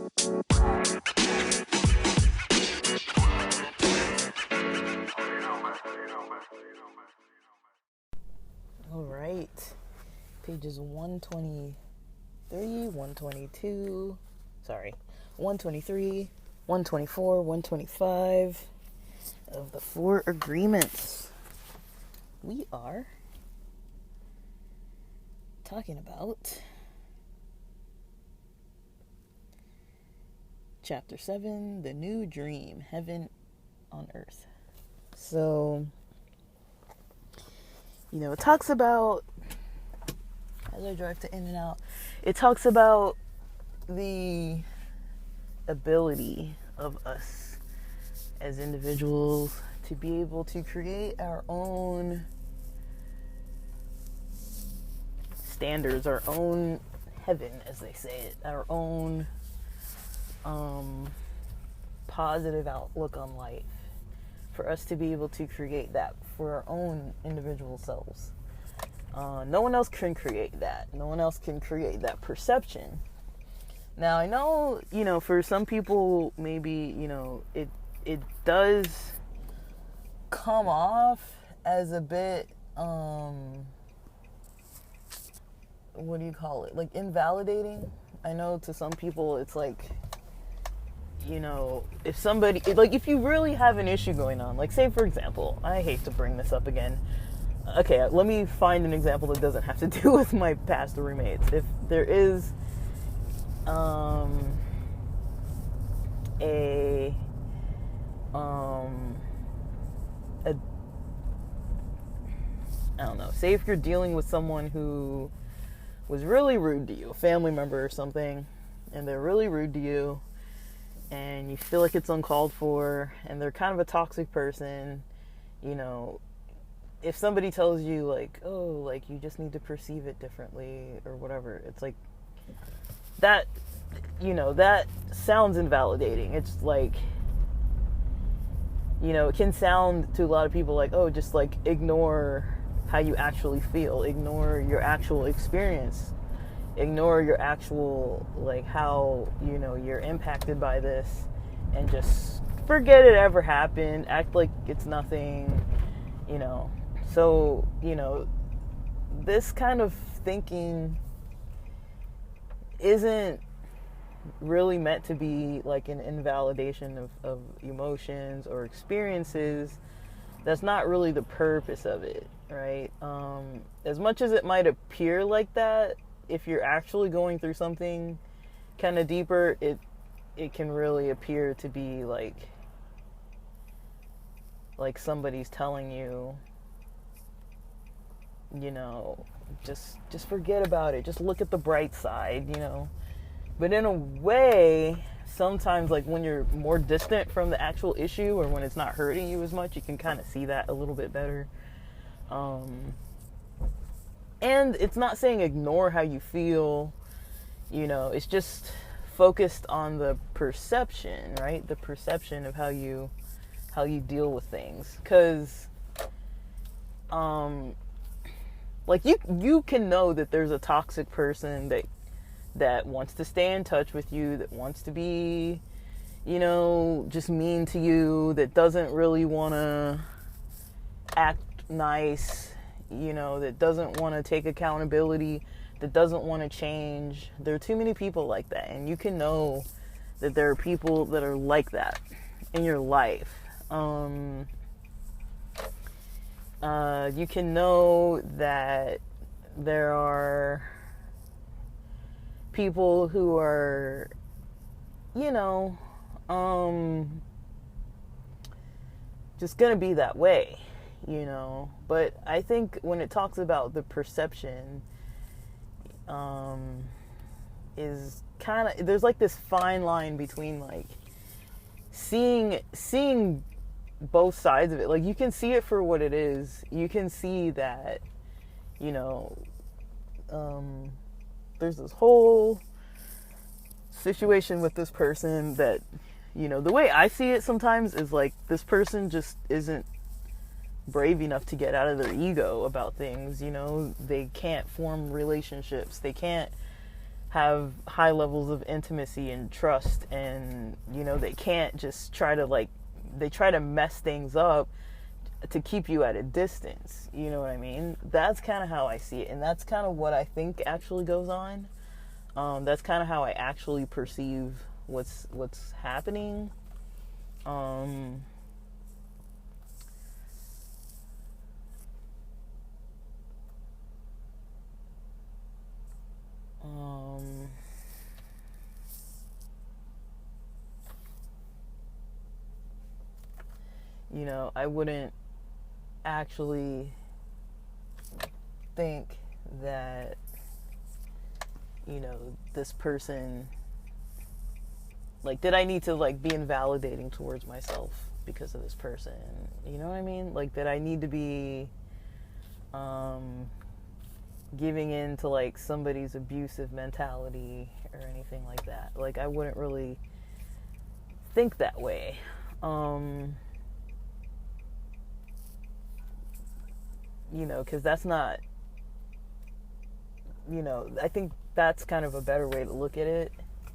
All right, pages 123, 122, 123, 124, 125 of the Four Agreements. We are talking about Chapter 7, The New Dream, Heaven on Earth. So, it talks about, as I drive to In-N-Out, it talks about the ability of us as individuals to be able to create our own standards, our own heaven, as they say it, our own positive outlook on life, for us to be able to create that for our own individual selves. No one else can create that. No one else can create that perception. Now, I know, for some people, maybe, it does come off as a bit, what do you call it? Like, invalidating. I know to some people it's like, if somebody, if you really have an issue going on, like, say, for example, I hate to bring this up again. Okay, let me find an example that doesn't have to do with my past roommates. If there is I don't know, say if you're dealing with someone who was really rude to you, a family member or something, and they're really rude to you, and you feel like it's uncalled for, and they're kind of a toxic person, if somebody tells you, like, oh, like, you just need to perceive it differently, or whatever, it's like, that, that sounds invalidating. It's like, it can sound to a lot of people like, oh, just, like, ignore how you actually feel, ignore your actual experience, ignore your actual, like, how, you're impacted by this, and just forget it ever happened, act like it's nothing, So, this kind of thinking isn't really meant to be like an invalidation of emotions or experiences. That's not really the purpose of it, right? As much as it might appear like that, if you're actually going through something kind of deeper, it can really appear to be like somebody's telling you, just forget about it, just look at the bright side, But in a way, sometimes, like, when you're more distant from the actual issue, or when it's not hurting you as much, you can kind of see that a little bit better. And it's not saying ignore how you feel, it's just focused on the perception, right? The perception of how you deal with things. Because, like, you can know that there's a toxic person that wants to stay in touch with you, that wants to be, just mean to you, that doesn't really want to act nice, that doesn't want to take accountability, that doesn't want to change. There are too many people like that, and you can know that there are people that are like that in your life. You can know that there are people who are, just gonna be that way, But I think when it talks about the perception, is kind of, there's like this fine line between, like, seeing both sides of it. Like, you can see it for what it is. You can see that, there's this whole situation with this person that, the way I see it sometimes is like, this person just isn't brave enough to get out of their ego about things. They can't form relationships. They can't have high levels of intimacy and trust, and they can't just try to they try to mess things up to keep you at a distance. You know what I mean? That's kind of how I see it, and that's kind of what I think actually goes on. That's kind of how I actually perceive what's happening. I wouldn't actually think that, this person, did I need to, be invalidating towards myself because of this person? You know what I mean? Did I need to be, giving in to, somebody's abusive mentality or anything like that? I wouldn't really think that way. Because that's not, I think that's kind of a better way to look at it.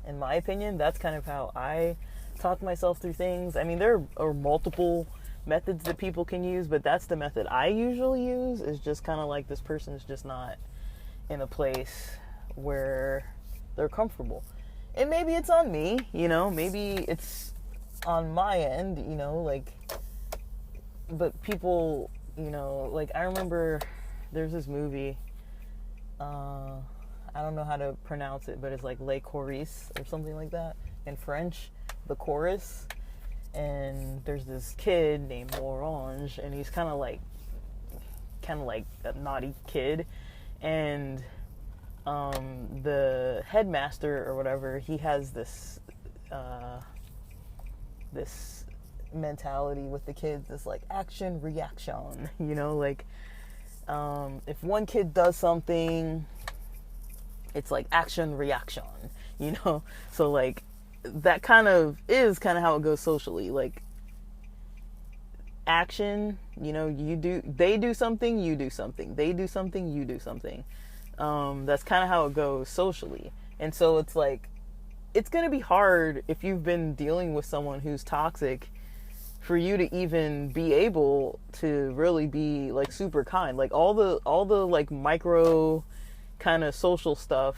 In my opinion, that's kind of how I talk myself through things. I mean, there are multiple methods that people can use, but that's the method I usually use, is just kind of this person is just not in a place where they're comfortable. And maybe it's on me, maybe it's on my end, but people, I remember there's this movie, I don't know how to pronounce it, but it's Les Choristes or something like that in French, The Chorus. And there's this kid named Orange, and he's kind of like a naughty kid. And the headmaster or whatever, he has this this mentality with the kids, this action reaction, if one kid does something, it's action reaction, so that kind of is how it goes socially. Action, they do something, you do something, they do something, you do something. That's kind of how it goes socially. And so it's it's going to be hard if you've been dealing with someone who's toxic for you to even be able to really be super kind. All the micro kind of social stuff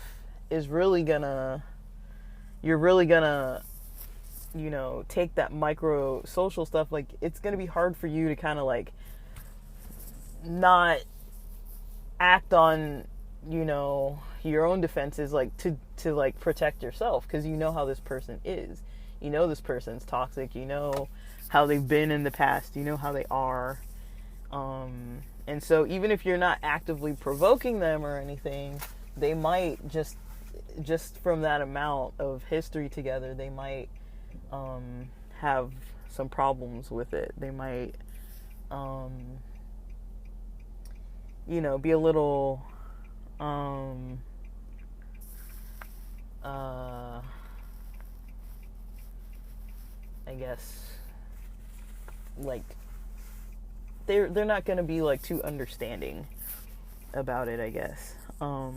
is really gonna, you're really gonna, take that micro social stuff. It's gonna be hard for you to kind of not act on, your own defenses, to protect yourself, because how this person is. This person's toxic, how they've been in the past, how they are. And so even if you're not actively provoking them or anything, they might just from that amount of history together, they might have some problems with it. They might, be a little, I guess, they're not going to be too understanding about it, I guess. Or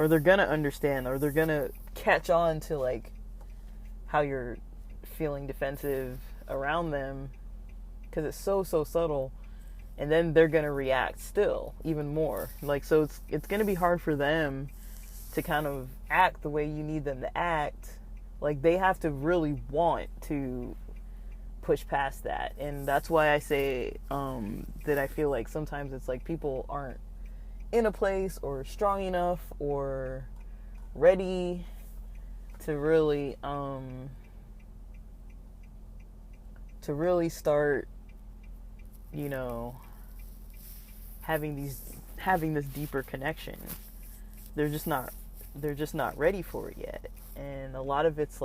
they're going to understand, or they're going to catch on to how you're feeling defensive around them, because it's so subtle, and then they're going to react still even more. So it's going to be hard for them to kind of act the way you need them to act. They have to really want to push past that. And that's why I say that I feel sometimes it's people aren't in a place or strong enough or ready to really start, having this deeper connection. They're just not ready for it yet. And a lot of it's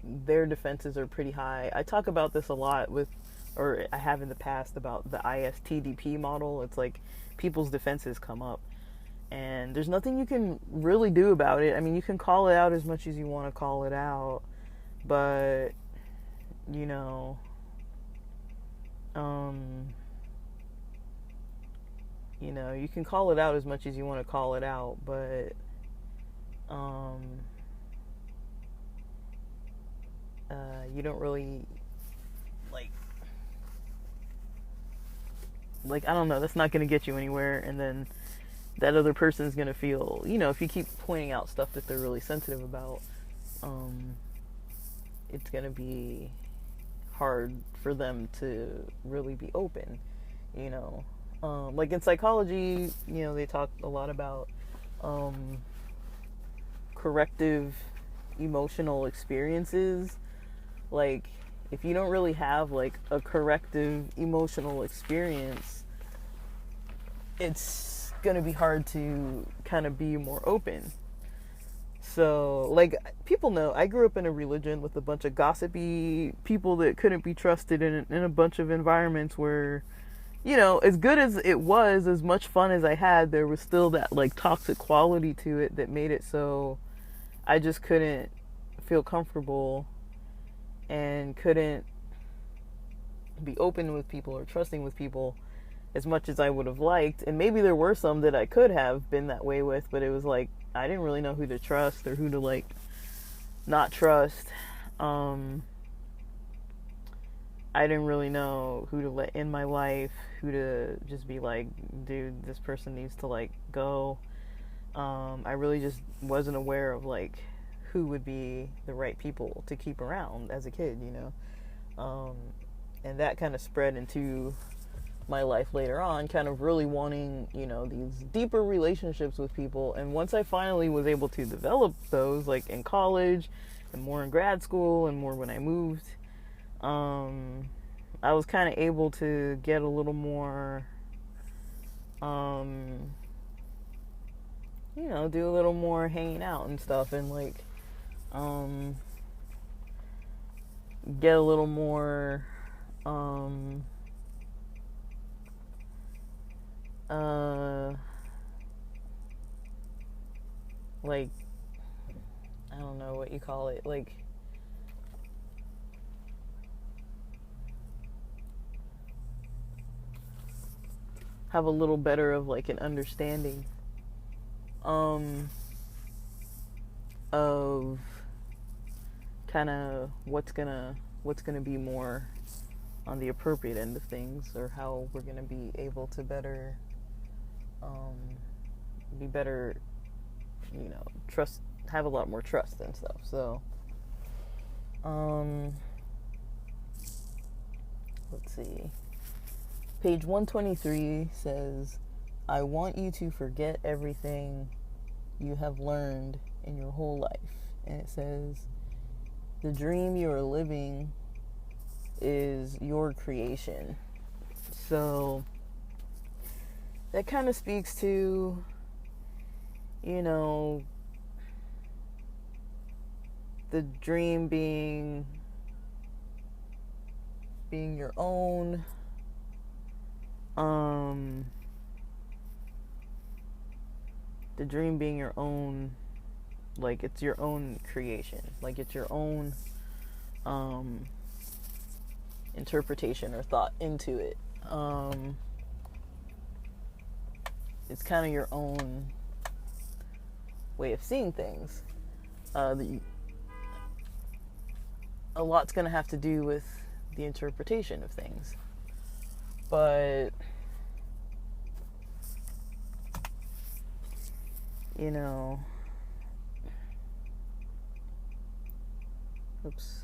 their defenses are pretty high. I talk about this a lot or I have in the past, about the ISTDP model. It's people's defenses come up, and there's nothing you can really do about it. I mean, you can call it out as much as you want to call it out, but you can call it out as much as you want to call it out, but um, you don't really like I don't know, that's not going to get you anywhere. And then that other person's going to feel, if you keep pointing out stuff that they're really sensitive about, it's going to be hard for them to really be open, you know. Like in psychology, they talk a lot about corrective emotional experiences. Like, if you don't really have like a corrective emotional experience, it's gonna be hard to kind of be more open. So, like, people know I grew up in a religion with a bunch of gossipy people that couldn't be trusted in a bunch of environments where, as good as it was, as much fun as I had, there was still that like toxic quality to it that made it so I just couldn't feel comfortable and couldn't be open with people or trusting with people as much as I would have liked. And maybe there were some that I could have been that way with, but it was like I didn't really know who to trust or who to like not trust. I didn't really know who to let in my life, who to just be like, dude, this person needs to like go. I really just wasn't aware of like who would be the right people to keep around as a kid, and that kind of spread into my life later on, kind of really wanting, these deeper relationships with people. And once I finally was able to develop those, like in college and more in grad school and more when I moved, I was kind of able to get a little more, do a little more hanging out and stuff, and like, get a little more, like, I don't know what you call it, like, have a little better of like an understanding of kind of what's gonna be more on the appropriate end of things, or how we're gonna be able to better be better, trust, have a lot more trust and stuff. So let's see. Page 123 says, I want you to forget everything you have learned in your whole life. And it says, the dream you are living is your creation. So that kind of speaks to, the dream being your own. The dream being your own, like it's your own creation, like it's your own interpretation or thought into it. It's kind of your own way of seeing things. A lot's going to have to do with the interpretation of things. But, oops.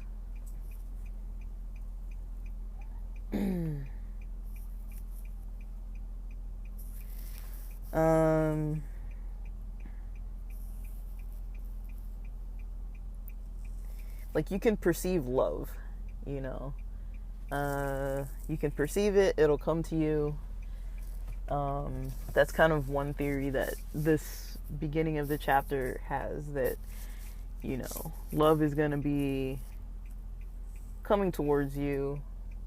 Like you can perceive love, you can perceive it, it'll come to you. That's kind of one theory that this beginning of the chapter has, that, love is going to be coming towards you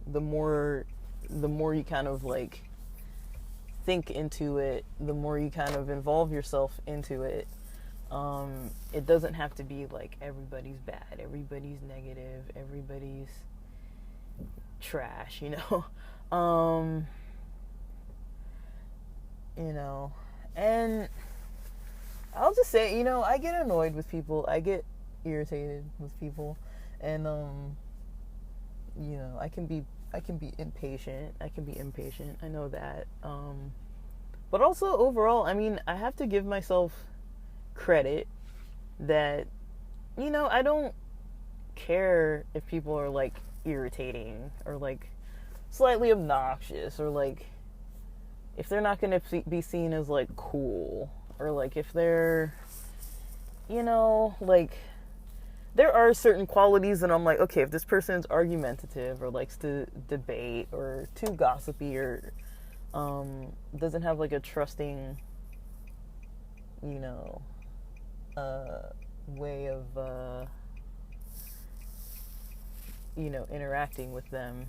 the more you kind of like think into it, the more you kind of involve yourself into it. It doesn't have to be like everybody's bad, everybody's negative, everybody's trash, and I'll just say, I get annoyed with people. I get irritated with people, and I can be impatient. I know that. But also overall, I mean, I have to give myself credit that I don't care if people are like irritating or like slightly obnoxious, or like if they're not going to be seen as like cool, or like if they're like there are certain qualities that I'm like, okay, if this person's argumentative or likes to debate or too gossipy or doesn't have like a trusting way of interacting with them,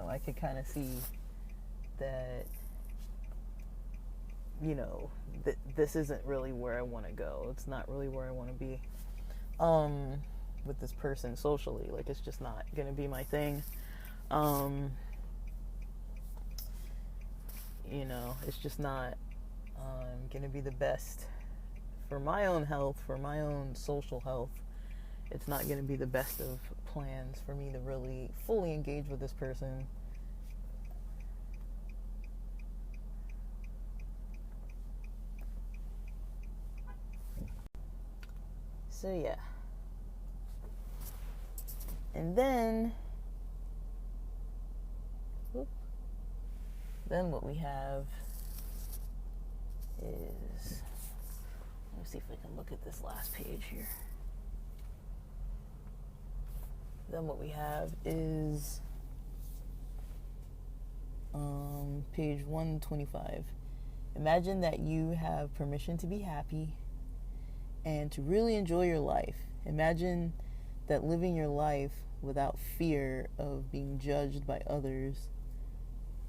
I could kind of see that this isn't really where I want to go. It's not really where I want to be with this person socially. Like, it's just not gonna be my thing. It's just not gonna be the best for my own health, for my own social health. It's not gonna be the best of plans for me to really fully engage with this person. So yeah. And then what we have is, let me see if I can look at this last page here. Then what we have is page 125. Imagine that you have permission to be happy and to really enjoy your life. Imagine that living your life without fear of being judged by others,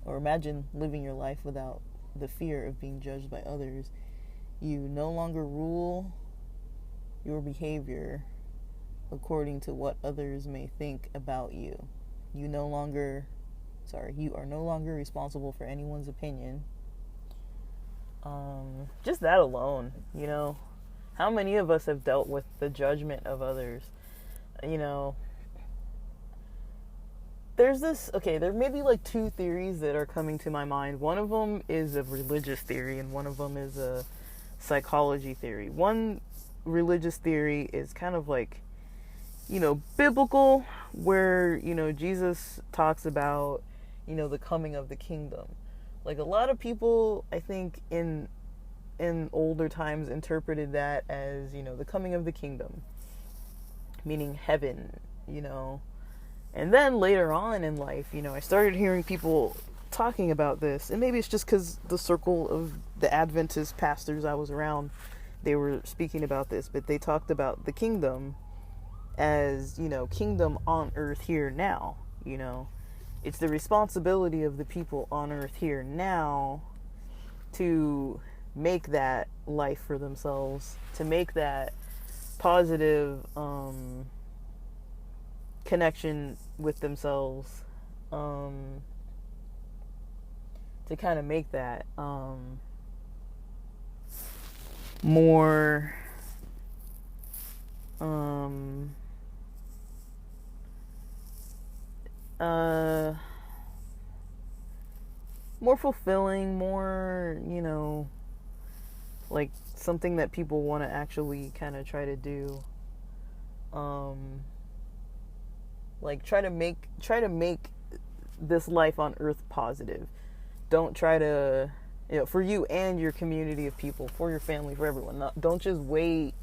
or imagine living your life without the fear of being judged by others. You no longer rule your behavior according to what others may think about you. You are no longer responsible for anyone's opinion. Just that alone, how many of us have dealt with the judgment of others? There may be like two theories that are coming to my mind. One of them is a religious theory, and one of them is a psychology theory. One religious theory is kind of like, biblical, where, Jesus talks about, the coming of the kingdom. Like, a lot of people, I think, in older times interpreted that as, the coming of the kingdom, meaning heaven, And then later on in life, I started hearing people talking about this, and maybe it's just because the circle of the Adventist pastors I was around, they were speaking about this, but they talked about the kingdom as, kingdom on earth here now. It's the responsibility of the people on earth here now to make that life for themselves, to make that positive connection with themselves, to kind of make that more more fulfilling, more, like something that people want to actually kind of try to do. Like try to make this life on earth positive. Don't try to, for you and your community of people, for your family, for everyone. Don't just wait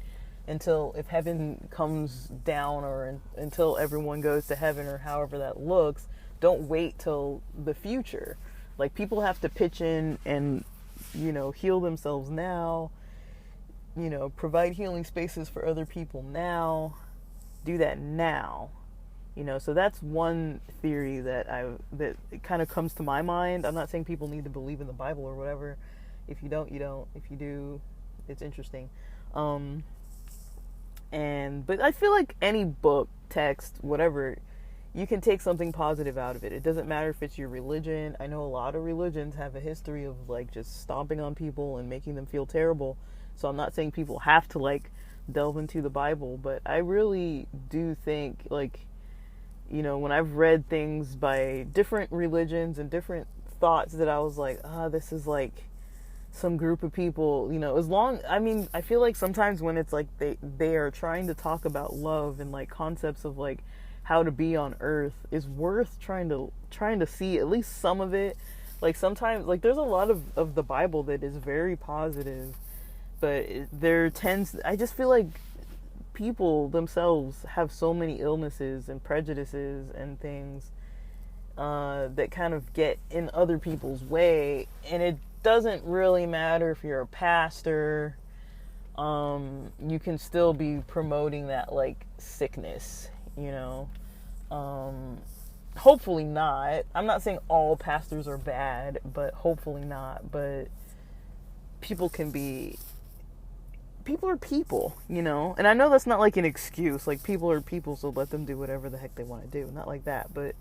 until if heaven comes down, or until everyone goes to heaven, or however that looks. Don't wait till the future. Like, people have to pitch in and, heal themselves now, provide healing spaces for other people now, do that now. So that's one theory that kind of comes to my mind. I'm not saying people need to believe in the Bible or whatever. If you don't, you don't. If you do, it's interesting. But I feel like any book, text, whatever, you can take something positive out of it. It doesn't matter if it's your religion. I know a lot of religions have a history of like just stomping on people and making them feel terrible. So I'm not saying people have to like delve into the Bible, but I really do think, like, when I've read things by different religions and different thoughts, that I was like, this is like some group of people, I feel like sometimes when it's like they are trying to talk about love and like concepts of like how to be on earth, is worth trying to see at least some of it. Like sometimes, like, there's a lot of the Bible that is very positive, but I just feel like people themselves have so many illnesses and prejudices and things that kind of get in other people's way, and it doesn't really matter if you're a pastor. You can still be promoting that like sickness, hopefully not. I'm not saying all pastors are bad, but hopefully not. But people are people, and I know that's not like an excuse, like people are people, so let them do whatever the heck they want to do, not like that, but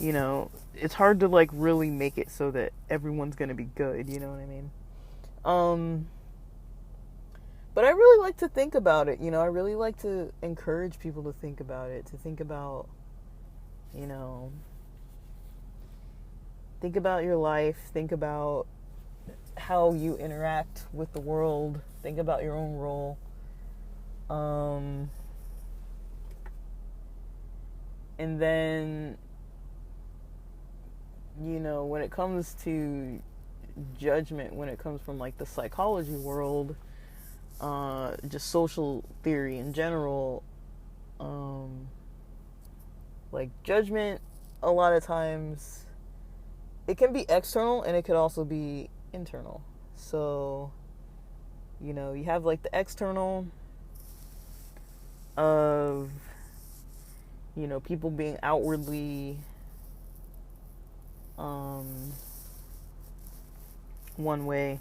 it's hard to like really make it so that everyone's gonna be good, you know what I mean? But I really like to think about it, I really like to encourage people to think about it, to think about, think about your life, think about how you interact with the world, think about your own role. And then, when it comes to judgment, when it comes from like the psychology world, just social theory in general, like judgment, a lot of times it can be external and it could also be internal. So, you have like the external of, people being outwardly one way,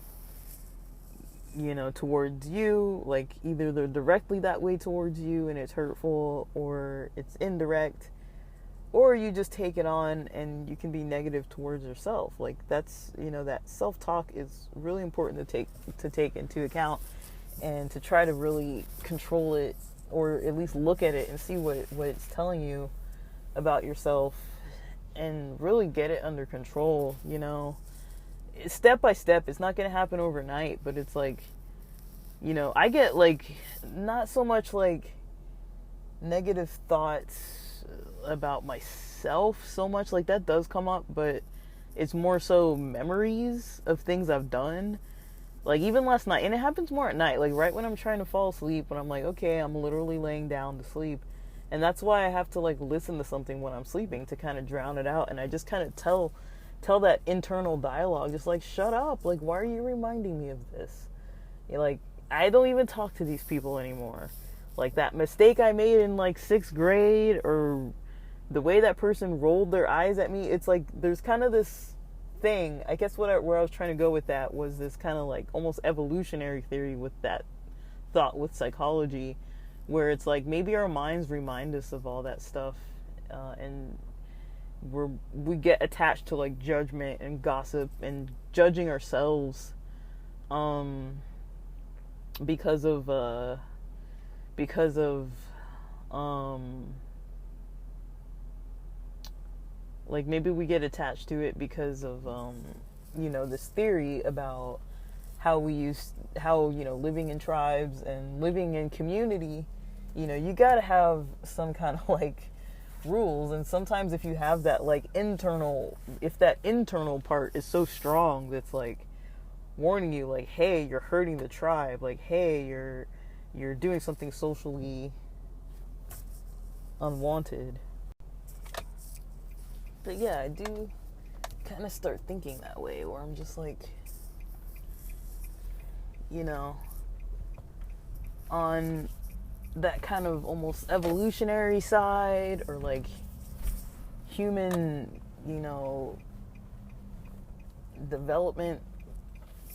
towards you, like either they're directly that way towards you and it's hurtful, or it's indirect, or you just take it on and you can be negative towards yourself. Like that's, that self-talk is really important to take into account, and to try to really control it, or at least look at it and see what it's telling you about yourself, and really get it under control, step by step. It's not going to happen overnight, but it's like, I get like not so much like negative thoughts about myself so much, like that does come up, but it's more so memories of things I've done, like even last night. And it happens more at night, like right when I'm trying to fall asleep, when I'm like, okay, I'm literally laying down to sleep. And that's why I have to like listen to something when I'm sleeping to kind of drown it out. And I just kind of tell that internal dialogue, just like, shut up, like why are you reminding me of this? Like, I don't even talk to these people anymore. Like that mistake I made in like 6th grade, or the way that person rolled their eyes at me, it's like there's kind of this thing, I guess where I was trying to go with that was this kind of like almost evolutionary theory with that thought with psychology, where it's like maybe our minds remind us of all that stuff, and we get attached to like judgment and gossip and judging ourselves, because of like maybe we get attached to it because of this theory about how living in tribes and living in community, you gotta have some kind of like rules. And sometimes if you have that like if that internal part is so strong, that's like warning you, like, hey, you're hurting the tribe, like, hey, you're doing something socially unwanted. But yeah, I do kind of start thinking that way, where I'm just like, on that kind of almost evolutionary side, or like human, development,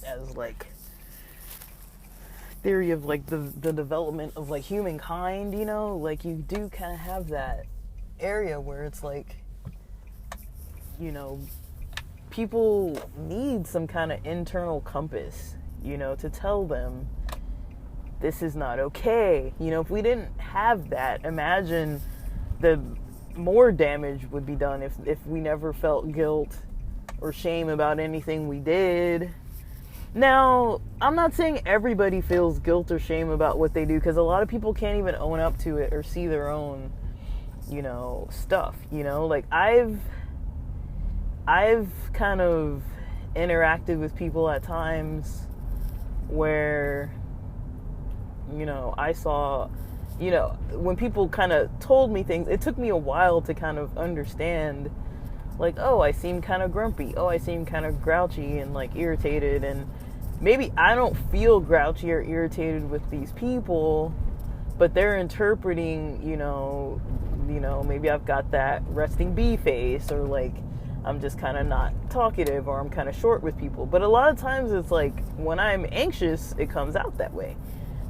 as like theory of like the development of like humankind, like you do kind of have that area where it's like, people need some kind of internal compass, to tell them this is not okay. You know, if we didn't have that, imagine the more damage would be done if we never felt guilt or shame about anything we did. Now, I'm not saying everybody feels guilt or shame about what they do, because a lot of people can't even own up to it or see their own, you know, stuff, you know? Like, I've kind of interacted with people at times where, you know, I saw, you know, when people kind of told me things, it took me a while to kind of understand, like, oh, I seem kind of grumpy. Oh, I seem kind of grouchy and, like, irritated. And maybe I don't feel grouchy or irritated with these people, but they're interpreting, you know, maybe I've got that resting bee face, or, like, I'm just kind of not talkative, or I'm kind of short with people. But a lot of times it's like, when I'm anxious, it comes out that way.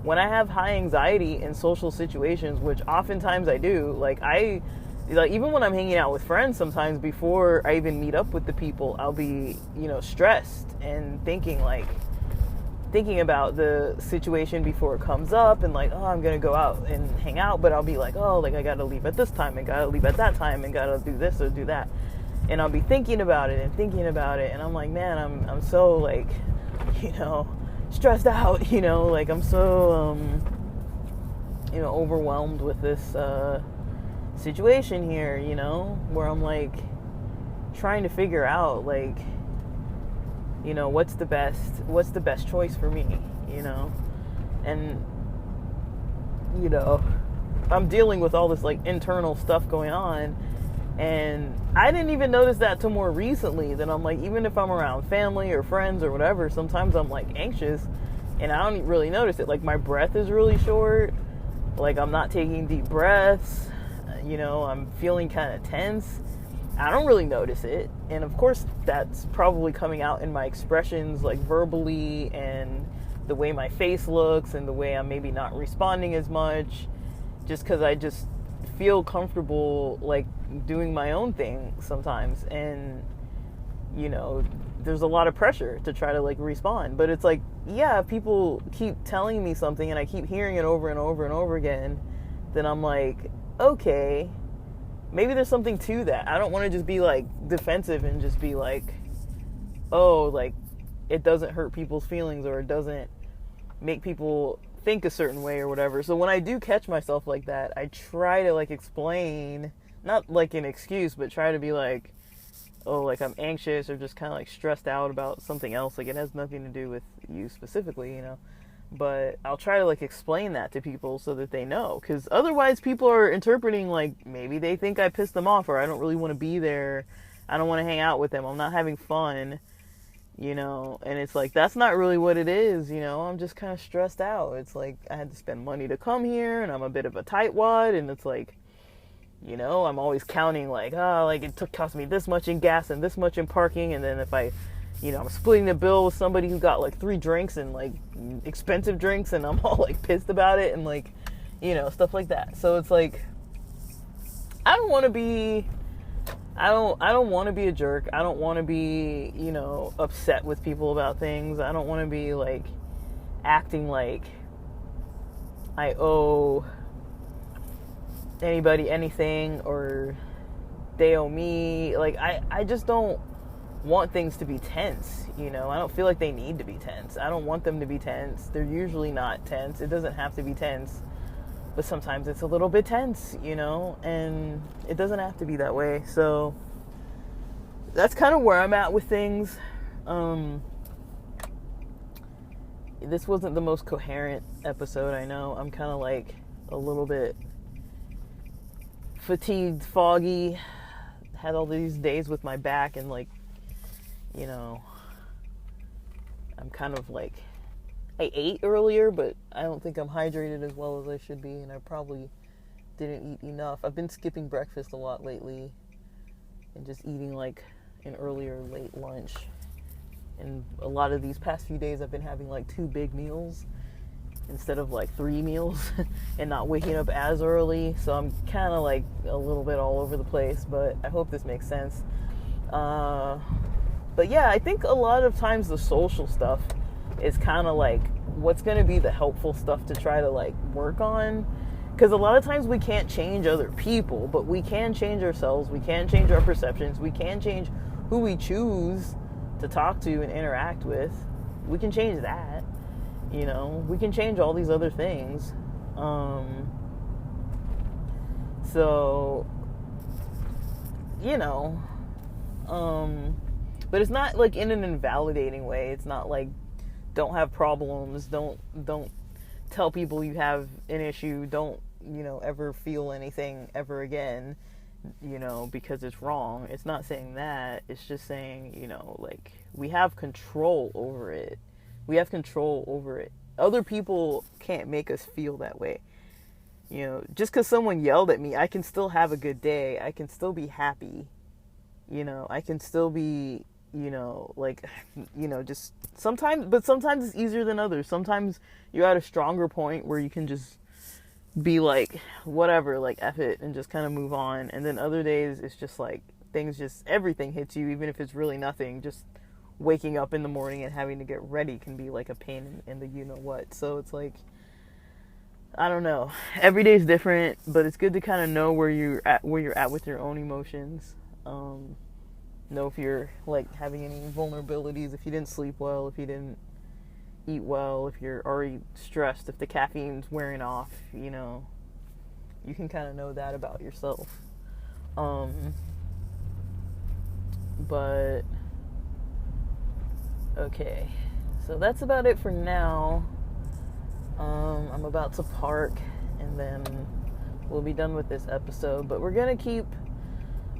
When I have high anxiety in social situations, which oftentimes I do, like, even when I'm hanging out with friends, sometimes before I even meet up with the people, I'll be, you know, stressed and thinking about the situation before it comes up, and like, oh, I'm gonna go out and hang out, but I'll be like, oh, like, I gotta leave at this time, and gotta leave at that time, and gotta do this or do that, and I'll be thinking about it, and I'm like, man, I'm so, like, you know, stressed out, you know, like, I'm so you know, overwhelmed with this situation here, you know, where I'm like trying to figure out, like, you know, what's the best choice for me, you know. And, you know, I'm dealing with all this, like, internal stuff going on, and I didn't even notice that till more recently, that I'm like, even if I'm around family or friends or whatever, sometimes I'm, like, anxious and I don't really notice it. Like, my breath is really short, like, I'm not taking deep breaths, you know, I'm feeling kind of tense. I don't really notice it. And of course, that's probably coming out in my expressions, like, verbally, and the way my face looks, and the way I'm maybe not responding as much, just because I just feel comfortable, like, doing my own thing sometimes. And, you know, there's a lot of pressure to try to, like, respond. But it's like, yeah, people keep telling me something and I keep hearing it over and over and over again, then I'm like, okay, maybe there's something to that. I don't want to just be, like, defensive and just be like, oh, like, it doesn't hurt people's feelings, or it doesn't make people think a certain way or whatever. So when I do catch myself like that, I try to, like, explain, not like an excuse, but try to be like, oh, like, I'm anxious or just kind of, like, stressed out about something else. Like, it has nothing to do with you specifically, you know. But I'll try to, like, explain that to people so that they know. Because otherwise people are interpreting, like, maybe they think I pissed them off, or I don't really want to be there. I don't want to hang out with them. I'm not having fun, you know. And it's like, that's not really what it is, you know. I'm just kind of stressed out. It's like, I had to spend money to come here, and I'm a bit of a tightwad. And it's like, you know, I'm always counting, like, like, it cost me this much in gas and this much in parking. And then if I, you know, I'm splitting the bill with somebody who got, like, 3 drinks and, like, expensive drinks, and I'm all, like, pissed about it, and, like, you know, stuff like that. So it's like, I don't want to be a jerk. I don't want to be, you know, upset with people about things. I don't want to be, like, acting like I owe anybody anything, or they owe me. Like, I just don't want things to be tense, you know. I don't feel like they need to be tense. I don't want them to be tense. They're usually not tense. It doesn't have to be tense, but sometimes it's a little bit tense, you know, and it doesn't have to be that way. So that's kind of where I'm at with things. This wasn't the most coherent episode, I know. I'm kind of, like, a little bit fatigued, foggy, had all these days with my back, and, like, you know, I'm kind of, like, I ate earlier, but I don't think I'm hydrated as well as I should be, and I probably didn't eat enough. I've been skipping breakfast a lot lately, and just eating, like, an earlier late lunch. And a lot of these past few days I've been having, like, 2 big meals instead of, like, 3 meals, and not waking up as early. So I'm kind of, like, a little bit all over the place, but I hope this makes sense. But yeah, I think a lot of times the social stuff is kind of, like, what's going to be the helpful stuff to try to like work on. Because a lot of times we can't change other people, but we can change ourselves. We can change our perceptions. We can change who we choose to talk to and interact with. We can change that. You know, we can change all these other things. So, you know, but it's not like in an invalidating way. It's not like don't have problems. Don't tell people you have an issue. Don't, you know, ever feel anything ever again, you know, because it's wrong. It's not saying that. It's just saying, you know, like, we have control over it. We have control over it. Other people can't make us feel that way. You know, just because someone yelled at me, I can still have a good day. I can still be happy. You know, I can still be, you know, like, you know, just sometimes, but sometimes it's easier than others. Sometimes you're at a stronger point where you can just be like, whatever, like, F it, and just kind of move on. And then other days, it's just like, things just, everything hits you, even if it's really nothing. Just waking up in the morning and having to get ready can be like a pain in the you-know-what. So it's like, I don't know. Every day is different, but it's good to kind of know where you're at with your own emotions. Know if you're like having any vulnerabilities, if you didn't sleep well, if you didn't eat well, if you're already stressed, if the caffeine's wearing off, you know, you can kind of know that about yourself. But okay, so that's about it for now. I'm about to park and then we'll be done with this episode, but we're gonna keep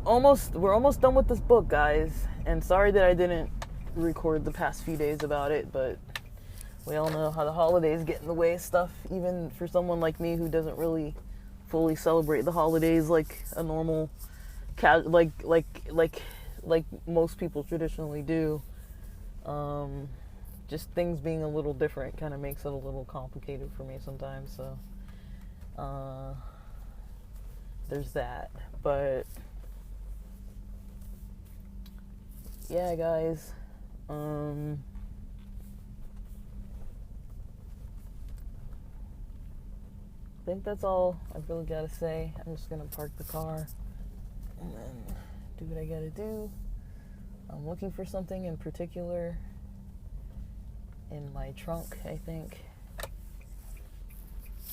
we're almost done with this book, guys, and sorry that I didn't record the past few days about it, but we all know how the holidays get in the way of stuff, even for someone like me who doesn't really fully celebrate the holidays like a normal like most people traditionally do. Just things being a little different kind of makes it a little complicated for me sometimes, so there's that. But yeah, guys, I think that's all I've really got to say. I'm just gonna park the car and then do what I gotta do. I'm looking for something in particular in my trunk, I think.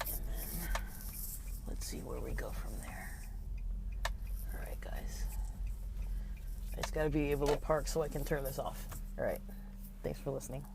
And then let's see where we go from there. Alright, guys. I just gotta be able to park so I can turn this off. Alright. Thanks for listening.